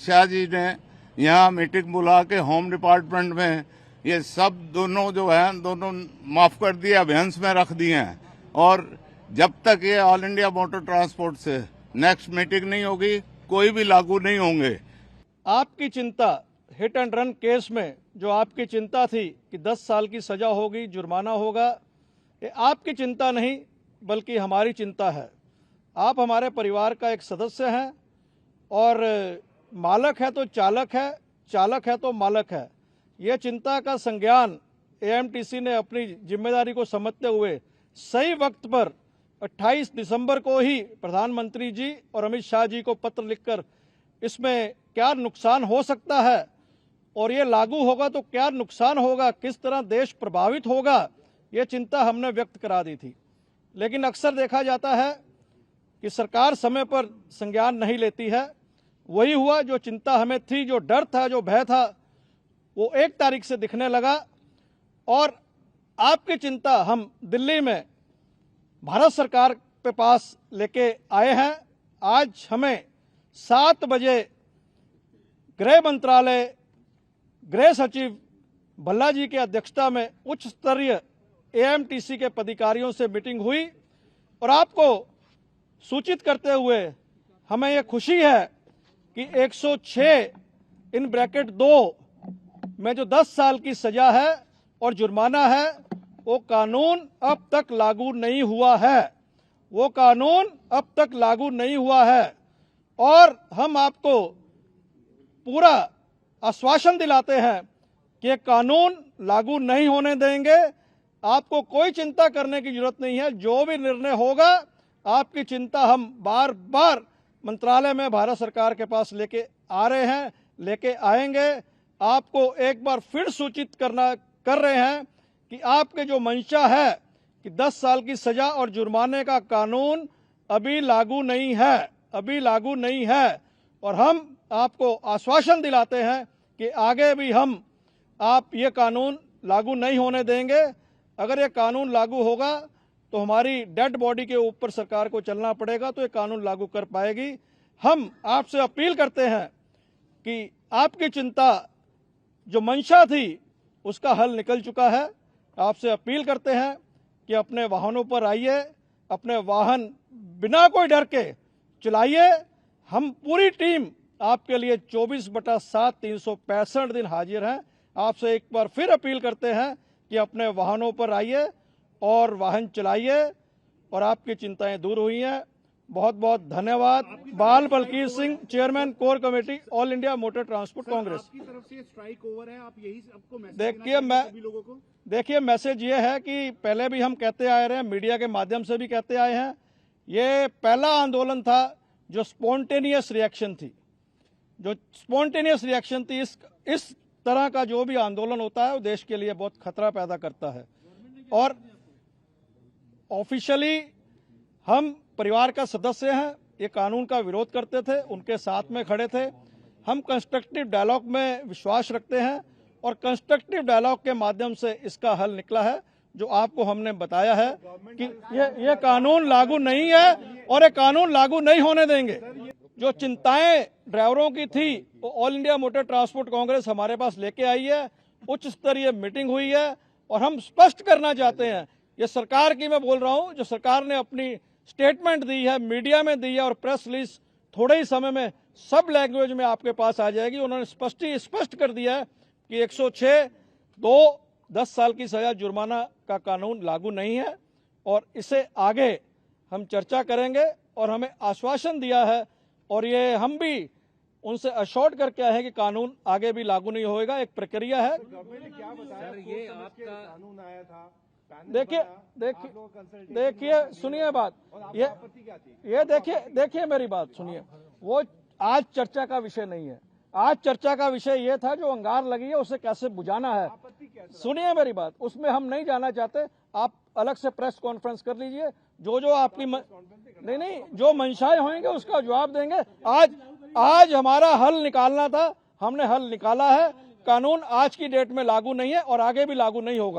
शाह जी ने यहाँ मीटिंग बुला के होम डिपार्टमेंट में ये सब दोनों जो है दोनों माफ कर दिए, अभियान में रख दिए हैं। और जब तक ये ऑल इंडिया मोटर ट्रांसपोर्ट से नेक्स्ट मीटिंग नहीं होगी, कोई भी लागू नहीं होंगे। आपकी चिंता हिट एंड रन केस में जो आपकी चिंता थी कि 10 साल की सजा होगी, जुर्माना होगा, ये आपकी चिंता नहीं बल्कि हमारी चिंता है। आप हमारे परिवार का एक सदस्य हैं और मालक है तो चालक है, चालक है तो मालक है। ये चिंता का संज्ञान एएमटीसी ने अपनी जिम्मेदारी को समझते हुए सही वक्त पर 28 दिसंबर को ही प्रधानमंत्री जी और अमित शाह जी को पत्र लिखकर इसमें क्या नुकसान हो सकता है और ये लागू होगा तो क्या नुकसान होगा, किस तरह देश प्रभावित होगा, ये चिंता हमने व्यक्त करा दी थी। लेकिन अक्सर देखा जाता है कि सरकार समय पर संज्ञान नहीं लेती है। वही हुआ, जो चिंता हमें थी, जो डर था, जो भय था, वो 1 तारीख से दिखने लगा। और आपकी चिंता हम दिल्ली में भारत सरकार के पास लेके आए हैं। आज हमें 7 बजे गृह मंत्रालय, गृह सचिव भल्ला जी की अध्यक्षता में उच्च स्तरीय एएमटीसी के पदाधिकारियों से मीटिंग हुई और आपको सूचित करते हुए हमें यह खुशी है कि 106 इन ब्रैकेट 2 में जो 10 साल की सजा है और जुर्माना है, वो कानून अब तक लागू नहीं हुआ है। वो कानून अब तक लागू नहीं हुआ है और हम आपको पूरा आश्वासन दिलाते हैं कि ये कानून लागू नहीं होने देंगे। आपको कोई चिंता करने की जरूरत नहीं है। जो भी निर्णय होगा, आपकी चिंता हम बार बार मंत्रालय में भारत सरकार के पास लेके आ रहे हैं, लेके आएंगे। आपको एक बार फिर सूचित कर रहे हैं कि आपके जो मंशा है कि 10 साल की सजा और जुर्माने का कानून अभी लागू नहीं है, अभी लागू नहीं है। और हम आपको आश्वासन दिलाते हैं कि आगे भी हम आप ये कानून लागू नहीं होने देंगे। अगर ये कानून लागू होगा तो हमारी डेड बॉडी के ऊपर सरकार को चलना पड़ेगा, तो ये कानून लागू कर पाएगी। हम आपसे अपील करते हैं कि आपकी चिंता जो मंशा थी उसका हल निकल चुका है। आपसे अपील करते हैं कि अपने वाहनों पर आइए, अपने वाहन बिना कोई डर के चलाइए। हम पूरी टीम आपके लिए 24/7 365 दिन हाजिर हैं। आपसे एक बार फिर अपील करते हैं कि अपने वाहनों पर आइए और वाहन चलाइए और आपकी चिंताएं दूर हुई हैं। बहुत बहुत धन्यवाद। Bal Balkir Singh, chairman core committee, all India motor transport congress. आपकी तरफ से स्ट्राइक ओवर है, आप यही सबको मैसेज देखिए मैसेज ये है कि पहले भी हम कहते आए रहे हैं, मीडिया के माध्यम से भी कहते आए हैं, ये पहला आंदोलन था जो स्पॉन्टेनियस रिएक्शन थी। जो स्पॉन्टेनियस रिएक्शन थी, इस तरह का जो भी आंदोलन होता है वो देश के लिए बहुत खतरा पैदा करता है। और ऑफिशियली हम परिवार का सदस्य हैं, ये कानून का विरोध करते थे, उनके साथ में खड़े थे। हम कंस्ट्रक्टिव डायलॉग में विश्वास रखते हैं और कंस्ट्रक्टिव डायलॉग के माध्यम से इसका हल निकला है, जो आपको हमने बताया है कि ये कानून लागू नहीं है और ये कानून लागू नहीं होने देंगे। जो चिंताएं ड्राइवरों की थी वो all India motor transport Congress हमारे पास लेके आई है। उच्च स्तरीय मीटिंग हुई है और हम स्पष्ट करना चाहते हैं, ये सरकार की मैं बोल रहा हूं, जो सरकार ने अपनी स्टेटमेंट दी है, मीडिया में दी है और प्रेस रिलीज थोड़े ही समय में सब लैंग्वेज में आपके पास आ जाएगी। उन्होंने स्पष्ट कर दिया है कि 106(2) 10 साल की सजा जुर्माना का कानून लागू नहीं है और इसे आगे हम चर्चा करेंगे। और हमें आश्वासन दिया है और ये हम भी उनसे अश्योर्ड करके आए हैं कि कानून आगे भी लागू नहीं होएगा। एक प्रक्रिया है। ये आपका कानून आया था, देखिए सुनिए बात, ये देखिए मेरी बात सुनिए। वो आज चर्चा का विषय नहीं है। आज चर्चा का विषय ये था जो अंगार लगी है उसे कैसे बुझाना है। सुनिए मेरी बात, उसमें हम नहीं जाना चाहते। आप अलग से प्रेस कॉन्फ्रेंस कर लीजिए, जो आपकी नहीं जो मंशाएं होंगे उसका जवाब देंगे। आज हमारा हल निकालना था, हमने हल निकाला है। कानून आज की डेट में लागू नहीं है और आगे भी लागू नहीं होगा।